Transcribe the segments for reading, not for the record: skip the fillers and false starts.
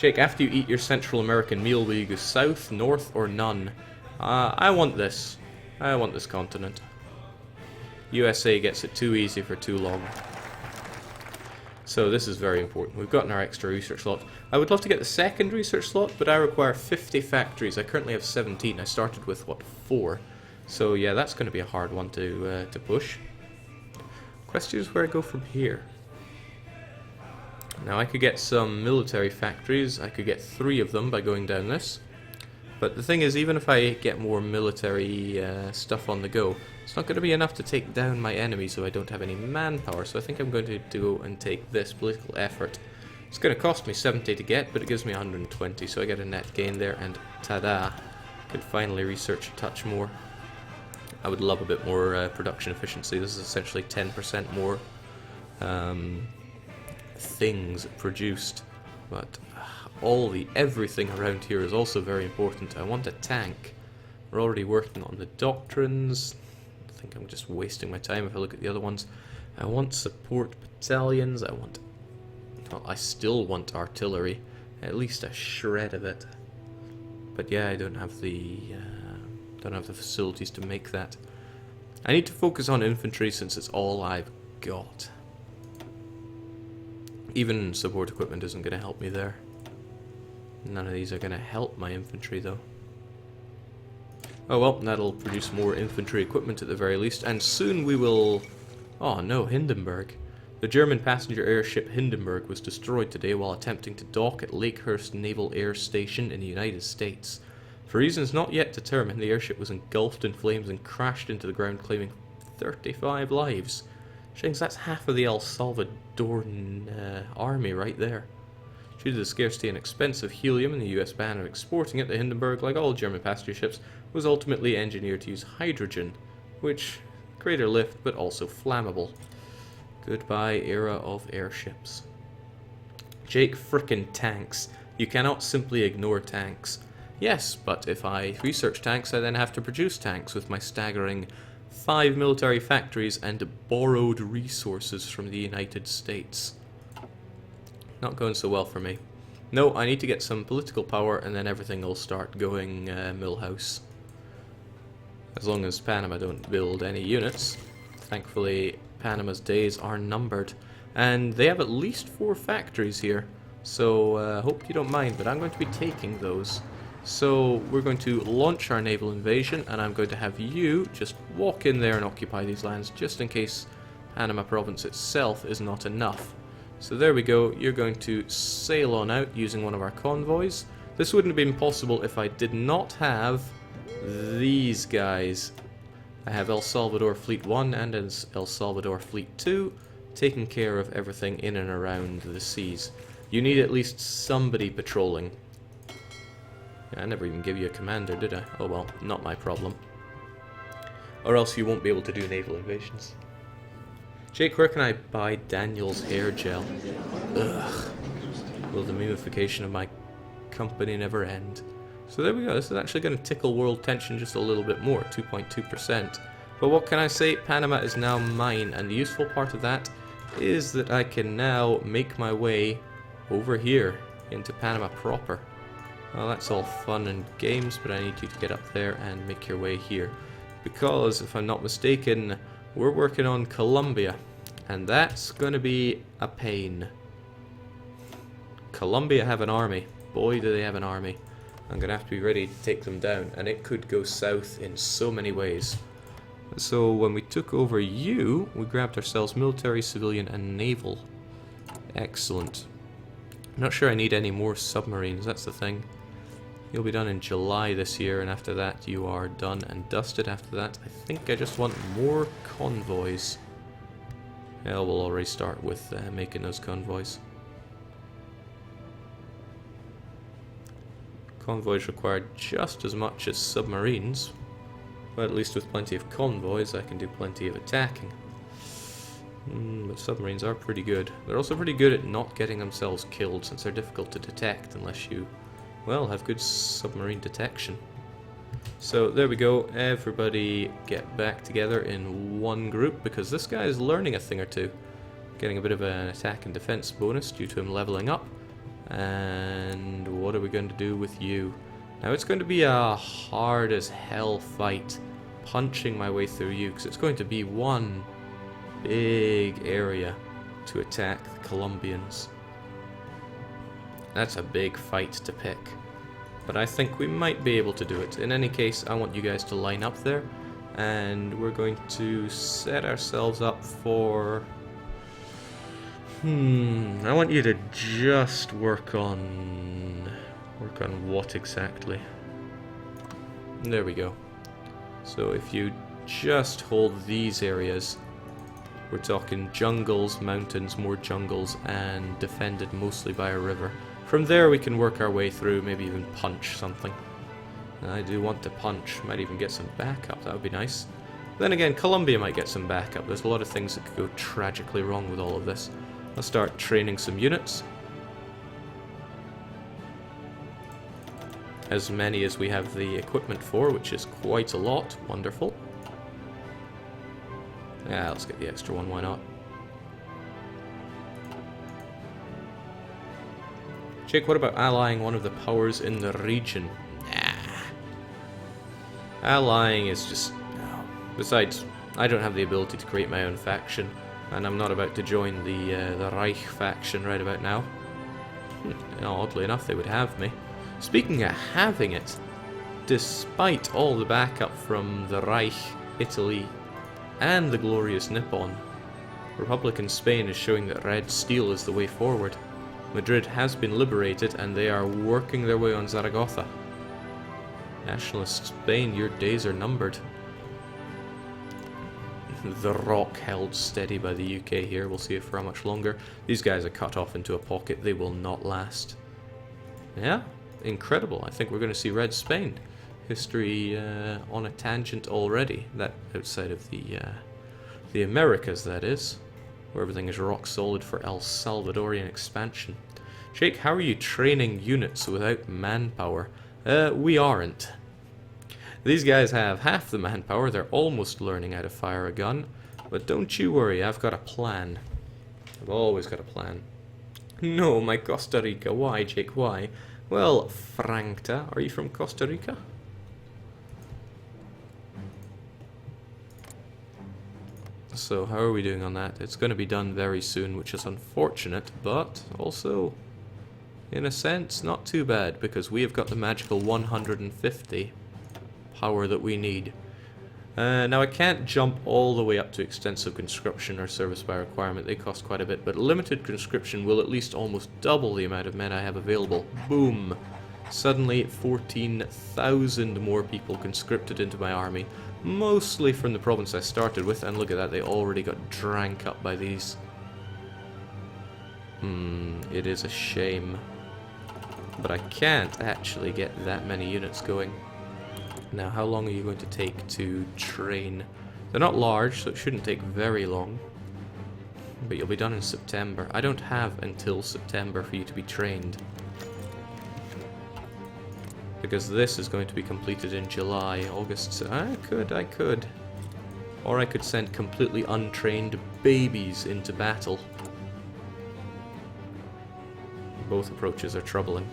Jake, after you eat your Central American meal, will you go south, north, or none? I want this. I want this continent. USA gets it too easy for too long. So this is very important. We've gotten our extra research slot. I would love to get the second research slot, but I require 50 factories. I currently have 17. I started with, what, 4? So yeah, that's going to be a hard one to push. Question is where I go from here. Now I could get some military factories. I could get 3 of them by going down this. But the thing is, even if I get more military stuff on the go, it's not going to be enough to take down my enemy, so I don't have any manpower. So I think I'm going to go and take this political effort. It's going to cost me 70 to get, but it gives me 120, so I get a net gain there, and ta-da! I could finally research a touch more. I would love a bit more production efficiency. This is essentially 10% more things produced, but everything around here is also very important. I want a tank. We're already working on the doctrines. I think I'm just wasting my time if I look at the other ones. I want support battalions. I still want artillery, at least a shred of it. But yeah, I don't have the facilities to make that. I need to focus on infantry since it's all I've got. Even support equipment isn't going to help me there. None of these are going to help my infantry though. Oh well, that'll produce more infantry equipment at the very least, and soon we will... Oh no, Hindenburg. The German passenger airship Hindenburg was destroyed today while attempting to dock at Lakehurst Naval Air Station in the United States. For reasons not yet determined, the airship was engulfed in flames and crashed into the ground, claiming 35 lives. Shings, that's half of the El Salvadoran army right there. Due to the scarcity and expense of helium and the US ban of exporting it, the Hindenburg, like all German passenger ships, was ultimately engineered to use hydrogen, which greater lift but also flammable. Goodbye, era of airships. Jake, frickin' tanks. You cannot simply ignore tanks. Yes, but if I research tanks, I then have to produce tanks with my staggering 5 military factories and borrowed resources from the United States. Not going so well for me. No, I need to get some political power and then everything will start going Millhouse. As long as Panama don't build any units. Thankfully, Panama's days are numbered. And they have at least 4 factories here. So, hope you don't mind, but I'm going to be taking those. So, we're going to launch our naval invasion, and I'm going to have you just walk in there and occupy these lands, just in case Panama province itself is not enough. So there we go, you're going to sail on out using one of our convoys. This wouldn't have been possible if I did not have these guys. I have El Salvador Fleet 1 and El Salvador Fleet 2 taking care of everything in and around the seas. You need at least somebody patrolling. Yeah, I never even gave you a commander, did I? Oh well, not my problem. Or else you won't be able to do naval invasions. Jake, where can I buy Daniel's hair gel? Ugh. Will the mimification of my company never end? So there we go, this is actually going to tickle world tension just a little bit more, 2.2%. But what can I say? Panama is now mine, and the useful part of that is that I can now make my way over here into Panama proper. Well, that's all fun and games, but I need you to get up there and make your way here. Because, if I'm not mistaken, we're working on Colombia, and that's going to be a pain. Colombia have an army. Boy, do they have an army. I'm going to have to be ready to take them down, and it could go south in so many ways. So when we took over you, we grabbed ourselves military, civilian, and naval. Excellent. I'm not sure I need any more submarines, that's the thing. You'll be done in July this year, and after that you are done and dusted. After that, I think I just want more convoys. Yeah, we'll already start with making those convoys. Convoys require just as much as submarines, but at least with plenty of convoys I can do plenty of attacking. But submarines are pretty good. They're also pretty good at not getting themselves killed, since they're difficult to detect unless you, well, have good submarine detection. So there we go, everybody get back together in one group, because this guy is learning a thing or two. Getting a bit of an attack and defense bonus due to him leveling up. And what are we going to do with you? Now it's going to be a hard as hell fight punching my way through you, because it's going to be one big area to attack the Colombians. That's a big fight to pick, but I think we might be able to do it. In any case, I want you guys to line up there, and we're going to set ourselves up for... I want you to just work on what exactly? There we go. So if you just hold these areas, we're talking jungles, mountains, more jungles, and defended mostly by a river. From there we can work our way through, maybe even punch something. And I do want to punch, might even get some backup, that would be nice. Then again, Colombia might get some backup. There's a lot of things that could go tragically wrong with all of this. I'll start training some units. As many as we have the equipment for, which is quite a lot. Wonderful. Yeah, let's get the extra one, why not? Jake, what about allying one of the powers in the region? Nah. Allying is just... no. Besides, I don't have the ability to create my own faction, and I'm not about to join the Reich faction right about now. Oddly enough, they would have me. Speaking of having it, despite all the backup from the Reich, Italy, and the glorious Nippon, Republican Spain is showing that red steel is the way forward. Madrid has been liberated and they are working their way on Zaragoza. Nationalist Spain, your days are numbered. The rock held steady by the UK here, we'll see it for how much longer. These guys are cut off into a pocket, they will not last. Yeah, incredible. I think we're going to see Red Spain. History on a tangent already. That outside of the Americas, that is, where everything is rock solid for El Salvadorian expansion. Jake, how are you training units without manpower? We aren't. These guys have half the manpower. They're almost learning how to fire a gun. But don't you worry, I've got a plan. I've always got a plan. No, my Costa Rica. Why, Jake? Why? Well, Francta, are you from Costa Rica? So how are we doing on that? It's going to be done very soon, which is unfortunate, but also, in a sense, not too bad, because we have got the magical 150 power that we need. Now I can't jump all the way up to extensive conscription or service by requirement, they cost quite a bit, but limited conscription will at least almost double the amount of men I have available. Boom! Suddenly 14,000 more people conscripted into my army, mostly from the province I started with, and look at that, they already got drank up by these. It is a shame. But I can't actually get that many units going. Now, how long are you going to take to train? They're not large, so it shouldn't take very long. But you'll be done in September. I don't have until September for you to be trained. Because this is going to be completed in July, August. So I could. Or I could send completely untrained babies into battle. Both approaches are troubling.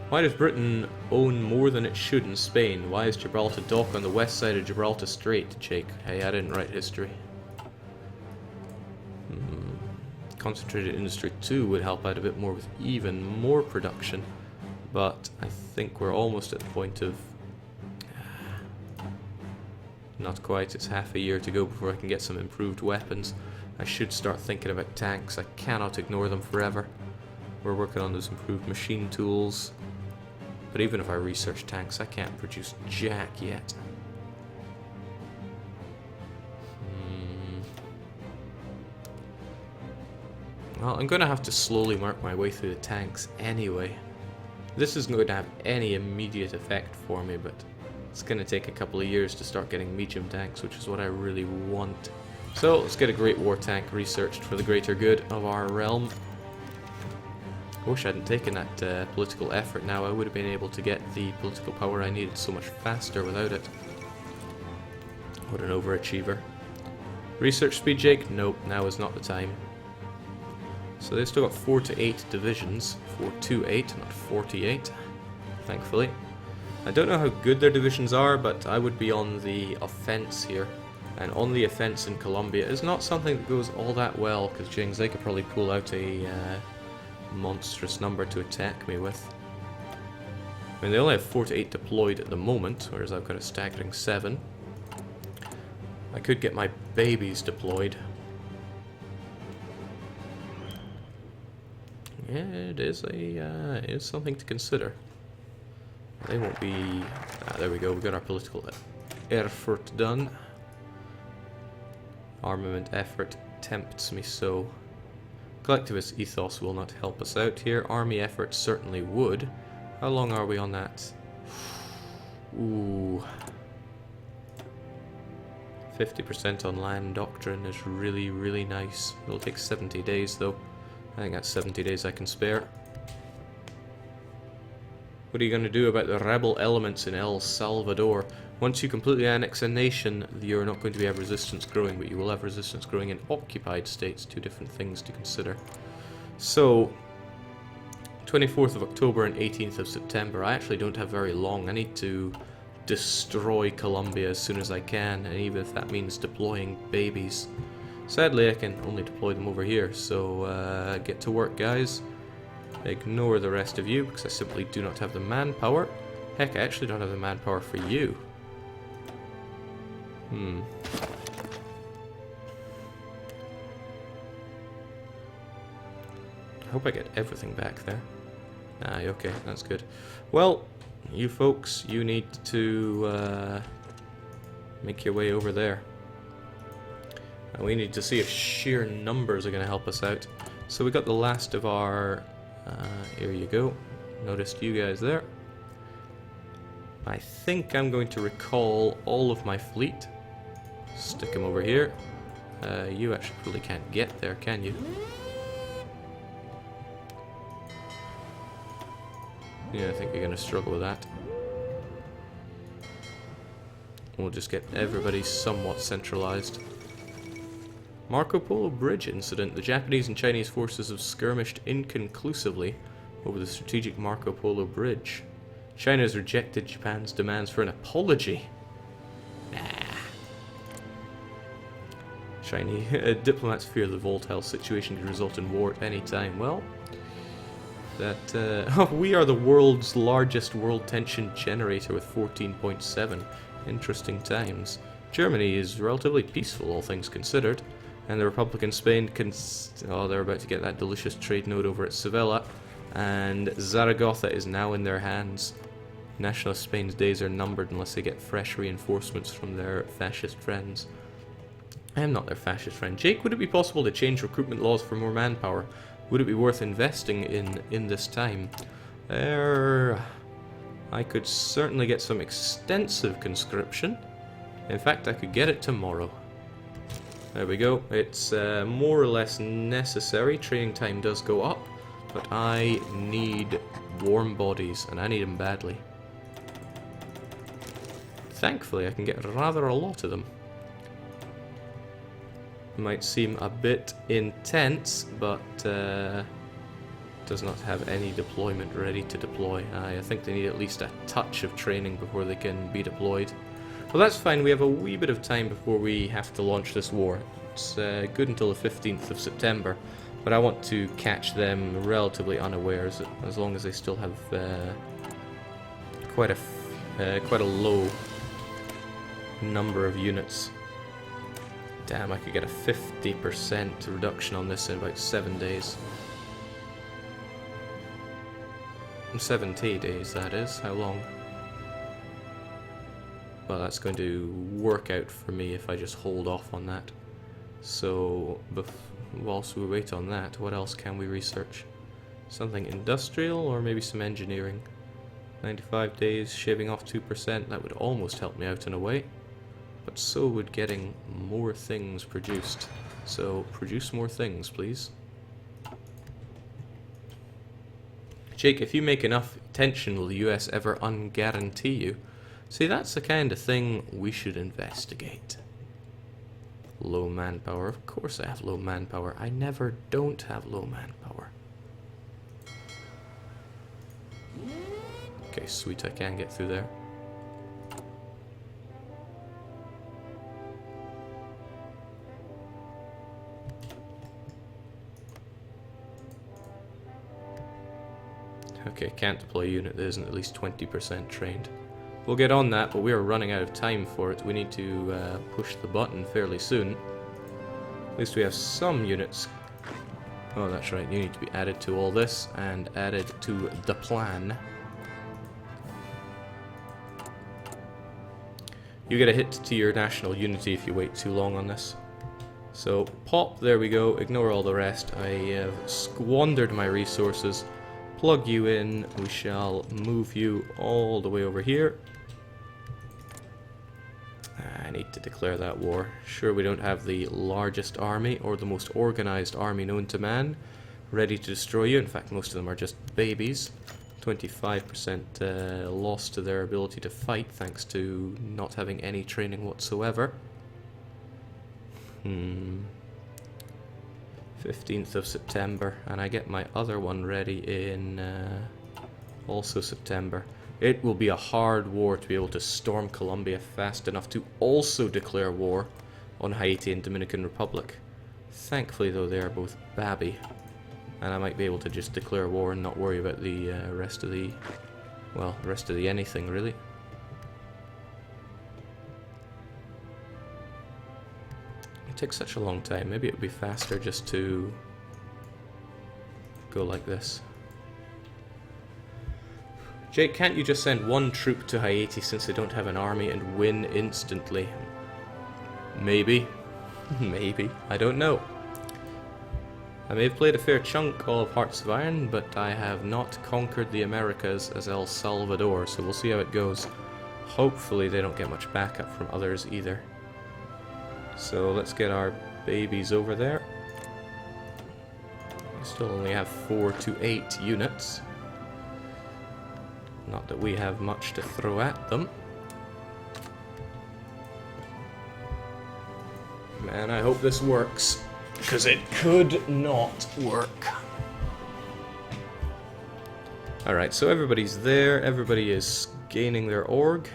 Why does Britain own more than it should in Spain? Why is Gibraltar Dock on the west side of Gibraltar Strait? Jake, hey, I didn't write history. Concentrated industry 2 would help out a bit more with even more production. But I think we're almost at the point of... not quite, it's half a year to go before I can get some improved weapons. I should start thinking about tanks, I cannot ignore them forever. We're working on those improved machine tools. But even if I research tanks, I can't produce jack yet. Well, I'm going to have to slowly work my way through the tanks anyway. This isn't going to have any immediate effect for me, but it's going to take a couple of years to start getting medium tanks, which is what I really want. So, let's get a Great War tank researched for the greater good of our realm. I wish I hadn't taken that political effort now. I would have been able to get the political power I needed so much faster without it. What an overachiever. Research speed, Jake? Nope, now is not the time. So they've still got 4 to 8 divisions. 4 to 8, not 48, thankfully. I don't know how good their divisions are, but I would be on the offense here. And on the offense in Colombia is not something that goes all that well, because they could probably pull out a monstrous number to attack me with. I mean, they only have 4 to 8 deployed at the moment, whereas I've got a staggering 7. I could get my babies deployed. Yeah, it is something to consider. They won't be... there we go, we got our political effort done. Armament effort tempts me so. Collectivist ethos will not help us out here. Army effort certainly would. How long are we on that? Ooh. 50% on land doctrine is really, really nice. It'll take 70 days though. I think that's 70 days I can spare. What are you going to do about the rebel elements in El Salvador? Once you completely annex a nation, you're not going to have resistance growing, but you will have resistance growing in occupied states. Two different things to consider. So, 24th of October and 18th of September. I actually don't have very long. I need to destroy Colombia as soon as I can, and even if that means deploying babies. Sadly, I can only deploy them over here, so get to work, guys. Ignore the rest of you, because I simply do not have the manpower. Heck, I actually don't have the manpower for you. I hope I get everything back there. Ah, okay, that's good. Well, you folks, you need to make your way over there. And we need to see if sheer numbers are going to help us out. So we got the last of our... here you go. Noticed you guys there. I think I'm going to recall all of my fleet. Stick them over here. You actually really can't get there, can you? Yeah, I think you're going to struggle with that. We'll just get everybody somewhat centralized. Marco Polo Bridge incident. The Japanese and Chinese forces have skirmished inconclusively over the strategic Marco Polo Bridge. China has rejected Japan's demands for an apology. Nah. Chinese diplomats fear the volatile situation could result in war at any time. Well, that we are the world's largest world tension generator with 14.7. Interesting times. Germany is relatively peaceful, all things considered. And the Republican Spain they're about to get that delicious trade node over at Sevilla. And Zaragoza is now in their hands. Nationalist Spain's days are numbered unless they get fresh reinforcements from their fascist friends. I am not their fascist friend. Jake, would it be possible to change recruitment laws for more manpower? Would it be worth investing in this time? I could certainly get some extensive conscription. In fact, I could get it tomorrow. There we go. It's more or less necessary. Training time does go up, but I need warm bodies, and I need them badly. Thankfully, I can get rather a lot of them. Might seem a bit intense, but does not have any deployment ready to deploy. I think they need at least a touch of training before they can be deployed. Well, that's fine. We have a wee bit of time before we have to launch this war. It's good until the 15th of September, but I want to catch them relatively unawares, as long as they still have quite a low number of units. Damn, I could get a 50% reduction on this in about 7 days. 70 days, that is. How long? Well, that's going to work out for me if I just hold off on that. So, whilst we wait on that, what else can we research? Something industrial, or maybe some engineering? 95 days, shaving off 2%, that would almost help me out in a way. But so would getting more things produced. So, produce more things, please. Jake, if you make enough tension, will the US ever unguarantee you? See, that's the kind of thing we should investigate. Low manpower. Of course I have low manpower. I never don't have low manpower. Okay, sweet, I can get through there. Okay, can't deploy a unit that isn't at least 20% trained. We'll get on that, but we are running out of time for it. We need to push the button fairly soon. At least we have some units. Oh, that's right, you need to be added to all this and added to the plan. You get a hit to your national unity if you wait too long on this. So, pop, there we go, ignore all the rest. I have squandered my resources. Plug you in, we shall move you all the way over here. I need to declare that war. Sure, we don't have the largest army or the most organized army known to man ready to destroy you. In fact, most of them are just babies. 25% loss to their ability to fight thanks to not having any training whatsoever. 15th of September, and I get my other one ready in also September. It will be a hard war to be able to storm Colombia fast enough to also declare war on Haiti and Dominican Republic. Thankfully, though, they are both babby, and I might be able to just declare war and not worry about the rest of the, well, rest of the anything, really. It takes such a long time. Maybe it would be faster just to go like this. Jake, can't you just send one troop to Haiti since they don't have an army and win instantly? Maybe. Maybe. I don't know. I may have played a fair chunk of Hearts of Iron, but I have not conquered the Americas as El Salvador, so we'll see how it goes. Hopefully they don't get much backup from others either. So let's get our babies over there. We still only have 4 to 8 units. Not that we have much to throw at them. Man, I hope this works, because it could not work. Alright, so everybody's there. Everybody is gaining their org.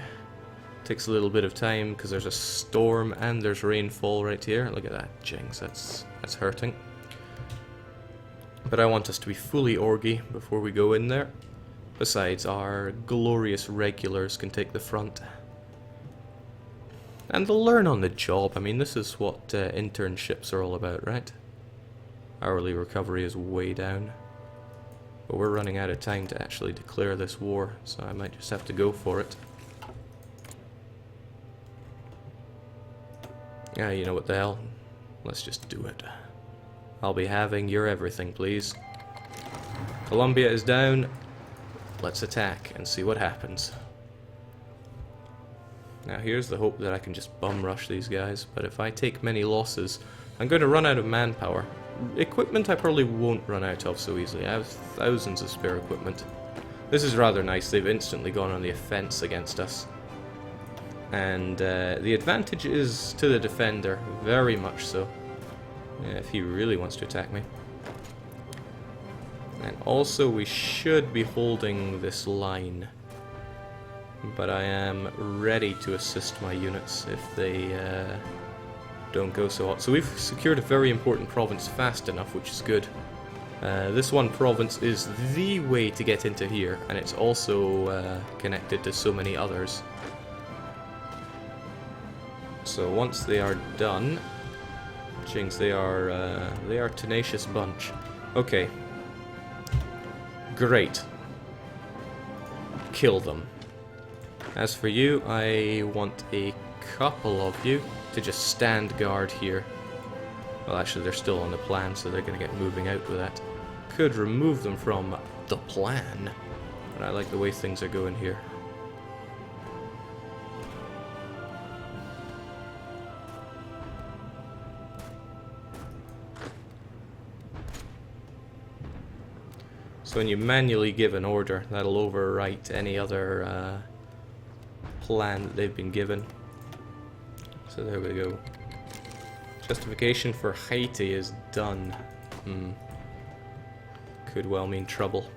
Takes a little bit of time because there's a storm and there's rainfall right here. Look at that, jinx, that's hurting. But I want us to be fully orgy before we go in there. Besides, our glorious regulars can take the front. And they'll learn on the job. I mean, this is what internships are all about, right? Hourly recovery is way down. But we're running out of time to actually declare this war, so I might just have to go for it. Yeah, you know what the hell? Let's just do it. I'll be having your everything, please. Colombia is down. Let's attack and see what happens. Now here's the hope that I can just bum rush these guys, but if I take many losses, I'm going to run out of manpower. Equipment I probably won't run out of so easily. I have thousands of spare equipment. This is rather nice. They've instantly gone on the offense against us. And the advantage is to the defender, very much so. Yeah, if he really wants to attack me. And also we should be holding this line. But I am ready to assist my units if they don't go so hot. So we've secured a very important province fast enough, which is good. This one province is the way to get into here, and it's also connected to so many others. So once they are done, jinx, they are a tenacious bunch. Okay. Great. Kill them. As for you, I want a couple of you to just stand guard here. Well, actually, they're still on the plan, so they're going to get moving out with that. Could remove them from the plan, but I like the way things are going here. So when you manually give an order, that'll overwrite any other plan that they've been given. So there we go. Justification for Haiti is done. Could well mean trouble.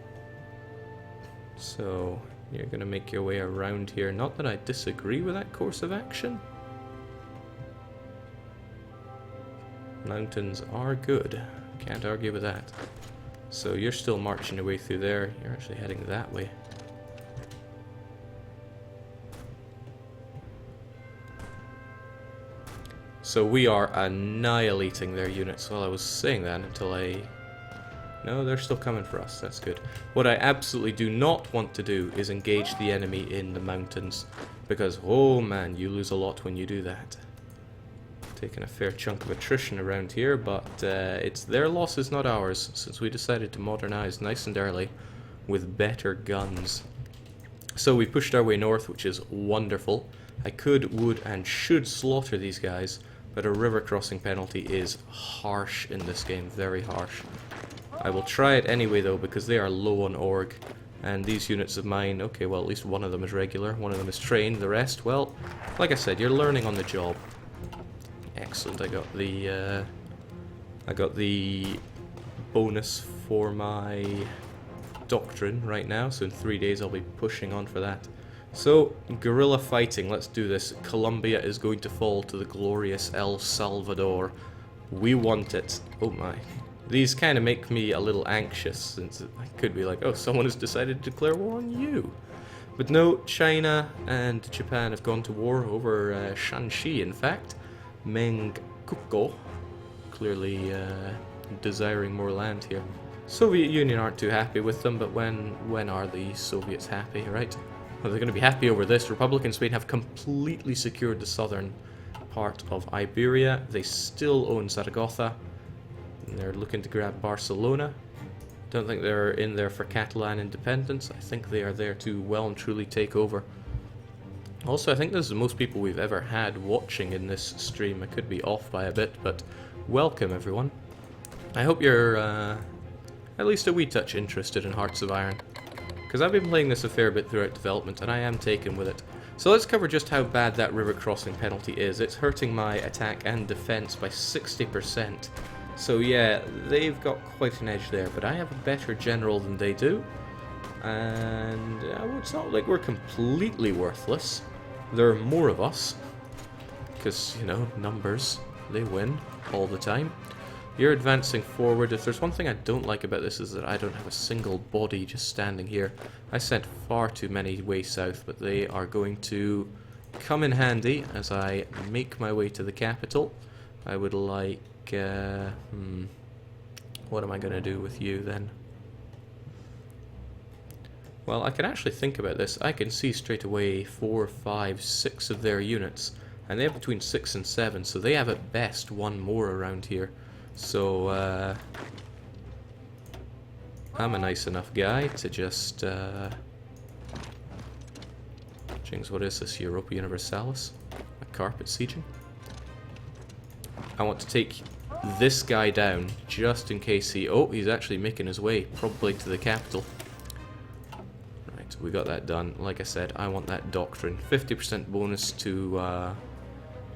So, you're going to make your way around here. Not that I disagree with that course of action. Mountains are good. Can't argue with that. So you're still marching your way through there. You're actually heading that way. So we are annihilating their units. Well, I was saying that until I... No, they're still coming for us. That's good. What I absolutely do not want to do is engage the enemy in the mountains. Because, oh man, you lose a lot when you do that. Taking a fair chunk of attrition around here, but it's their losses, not ours, since we decided to modernize nice and early with better guns. So we pushed our way north, which is wonderful. I could, would, and should slaughter these guys, but a river crossing penalty is harsh in this game, very harsh. I will try it anyway though, because they are low on org, and these units of mine, okay, well at least one of them is regular, one of them is trained, the rest, well, like I said, you're learning on the job. Excellent. I got the bonus for my doctrine right now, so in 3 days I'll be pushing on for that. So, guerrilla fighting, let's do this. Colombia is going to fall to the glorious El Salvador. We want it. Oh my. These kind of make me a little anxious, since I could be like, oh, someone has decided to declare war on you. But no, China and Japan have gone to war over Shanxi, in fact. Mengkuko, clearly desiring more land here. Soviet Union aren't too happy with them, but when are the Soviets happy, right? Well, they're going to be happy over this. Republican Spain have completely secured the southern part of Iberia. They still own Zaragoza. And they're looking to grab Barcelona. Don't think they're in there for Catalan independence. I think they are there to well and truly take over. Also, I think this is the most people we've ever had watching in this stream. I could be off by a bit, but welcome everyone. I hope you're at least a wee touch interested in Hearts of Iron, because I've been playing this a fair bit throughout development, and I am taken with it. So let's cover just how bad that river crossing penalty is. It's hurting my attack and defense by 60%. So yeah, they've got quite an edge there, but I have a better general than they do. And it's not like we're completely worthless. There are more of us, because, you know, numbers, they win all the time. You're advancing forward. If there's one thing I don't like about this is that I don't have a single body just standing here. I sent far too many way south, but they are going to come in handy as I make my way to the capital. I would like... what am I going to do with you then? Well, I can actually think about this. I can see straight away 4, 5, 6 of their units, and they have between 6 and 7, so they have at best one more around here. So, I'm a nice enough guy to just, Jinx, what is this? Europa Universalis? A carpet sieging? I want to take this guy down, just in case he... Oh, he's actually making his way, probably to the capital. Right, we got that done. Like I said, I want that doctrine. 50% bonus to a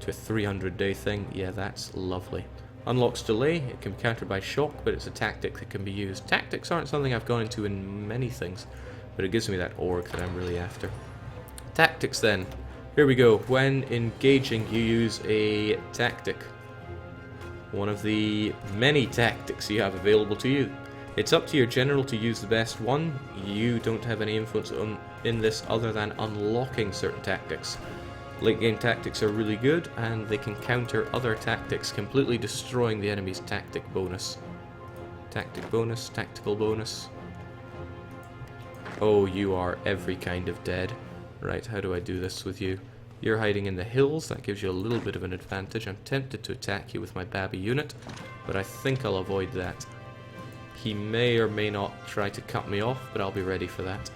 300-day thing. Yeah, that's lovely. Unlocks delay. It can be countered by shock, but it's a tactic that can be used. Tactics aren't something I've gone into in many things, but it gives me that org that I'm really after. Tactics then. Here we go. When engaging, you use a tactic. One of the many tactics you have available to you. It's up to your general to use the best one. You don't have any influence in this other than unlocking certain tactics. Late game tactics are really good, and they can counter other tactics, completely destroying the enemy's tactic bonus. Tactic bonus, tactical bonus. Oh, you are every kind of dead. Right, how do I do this with you? You're hiding in the hills, that gives you a little bit of an advantage. I'm tempted to attack you with my Babby unit, but I think I'll avoid that. He may or may not try to cut me off, but I'll be ready for that.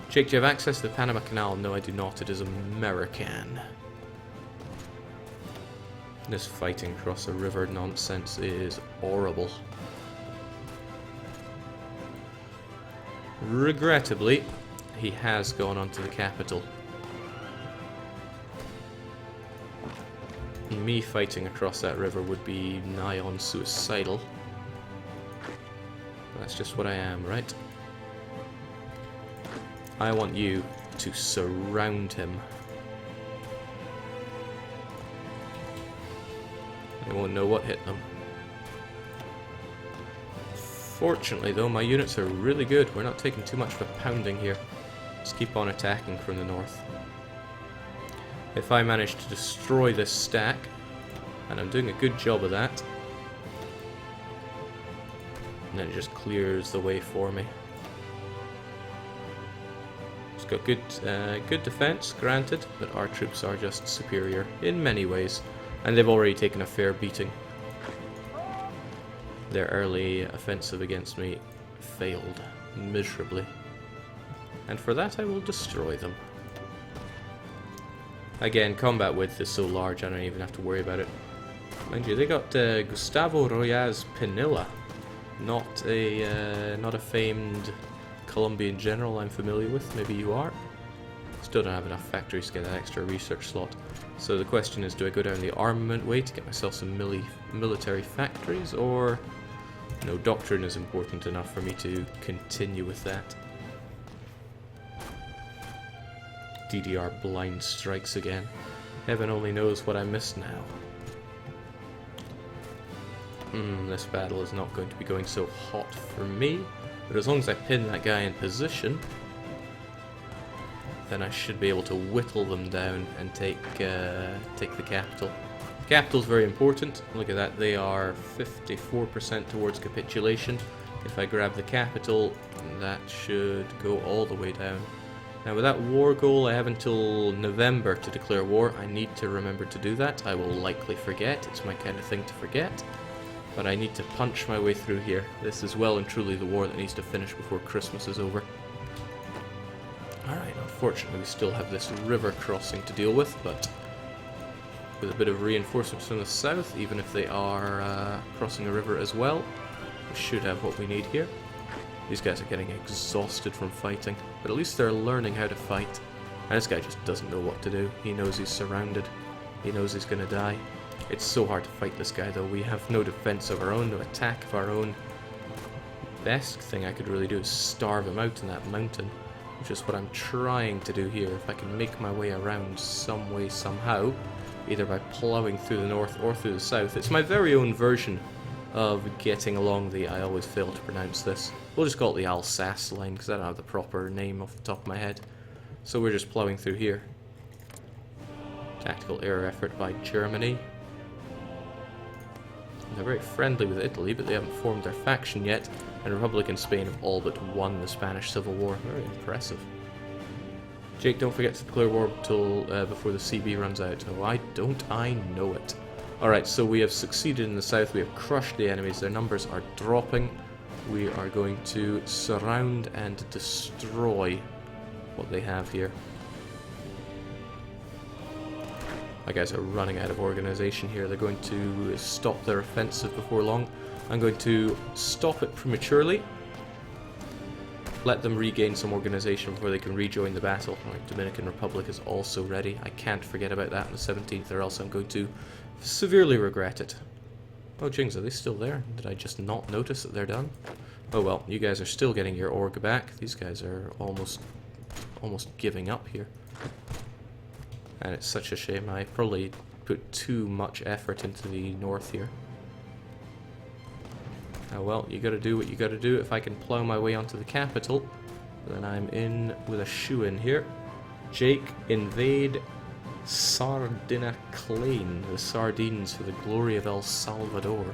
Jake, do you have access to the Panama Canal? No, I do not. It is American. This fighting across a river nonsense is horrible. Regrettably, he has gone on to the capital. Me fighting across that river would be nigh on suicidal. That's just what I am, right? I want you to surround him. They won't know what hit them. Fortunately though, my units are really good. We're not taking too much of a pounding here. Let's keep on attacking from the north. If I manage to destroy this stack, and I'm doing a good job of that, and then it just clears the way for me. It's got good defense, granted, but our troops are just superior in many ways, and they've already taken a fair beating. Their early offensive against me failed miserably, and for that I will destroy them. Again, combat width is so large I don't even have to worry about it. Mind you, they got Gustavo Royas Pinilla, not a famed Colombian general I'm familiar with. Maybe you are. Still don't have enough factories to get that extra research slot. So the question is, do I go down the armament way to get myself some military factories, or no, doctrine is important enough for me to continue with that. DDR blind strikes again. Heaven only knows what I missed now. This battle is not going to be going so hot for me, but as long as I pin that guy in position, then I should be able to whittle them down and take the capital. Capital's very important. Look at that, they are 54% towards capitulation. If I grab the capital, that should go all the way down. Now with that war goal, I have until November to declare war. I need to remember to do that. I will likely forget. It's my kind of thing to forget. But I need to punch my way through here. This is well and truly the war that needs to finish before Christmas is over. Alright, unfortunately we still have this river crossing to deal with, but with a bit of reinforcements from the south, even if they are crossing a river as well, we should have what we need here. These guys are getting exhausted from fighting, but at least they're learning how to fight. And this guy just doesn't know what to do. He knows he's surrounded. He knows he's going to die. It's so hard to fight this guy though. We have no defense of our own, no attack of our own. Best thing I could really do is starve him out in that mountain, which is what I'm trying to do here. If I can make my way around some way, somehow, either by plowing through the north or through the south. It's my very own version of getting along the, I always fail to pronounce this, we'll just call it the Alsace line, because I don't have the proper name off the top of my head. So we're just plowing through here. Tactical air effort by Germany. They're very friendly with Italy, but they haven't formed their faction yet, and Republic and Spain have all but won the Spanish Civil War. Very impressive. Jake, don't forget to declare war till before the CB runs out. Oh, I know it. Alright, so we have succeeded in the south. We have crushed the enemies. Their numbers are dropping. We are going to surround and destroy what they have here. My guys are running out of organization here. They're going to stop their offensive before long. I'm going to stop it prematurely. Let them regain some organization before they can rejoin the battle. Right, Dominican Republic is also ready. I can't forget about that on the 17th, or else I'm going to severely regret it. Oh, jings, are they still there? Did I just not notice that they're done? Oh well, you guys are still getting your org back. These guys are almost giving up here. And it's such a shame. I probably put too much effort into the north here. Oh well, you gotta do what you gotta do. If I can plow my way onto the capital, then I'm in with a shoe-in here. Jake, invade Sardinaclain, the Sardines, for the glory of El Salvador.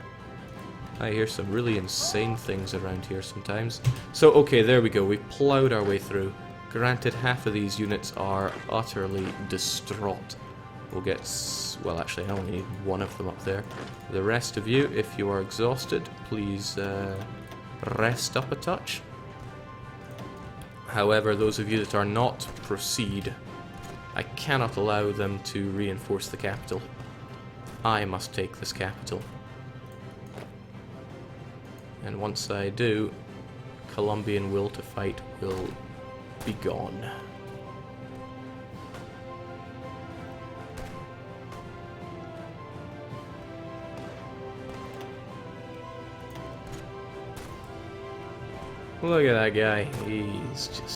I hear some really insane things around here sometimes. So, okay, there we go. We've plowed our way through. Granted, half of these units are utterly distraught. We'll get... well, actually, I only need one of them up there. The rest of you, if you are exhausted, please rest up a touch. However, those of you that are not, proceed. I cannot allow them to reinforce the capital. I must take this capital. And once I do, Colombian will to fight will be gone. Look at that guy. He's just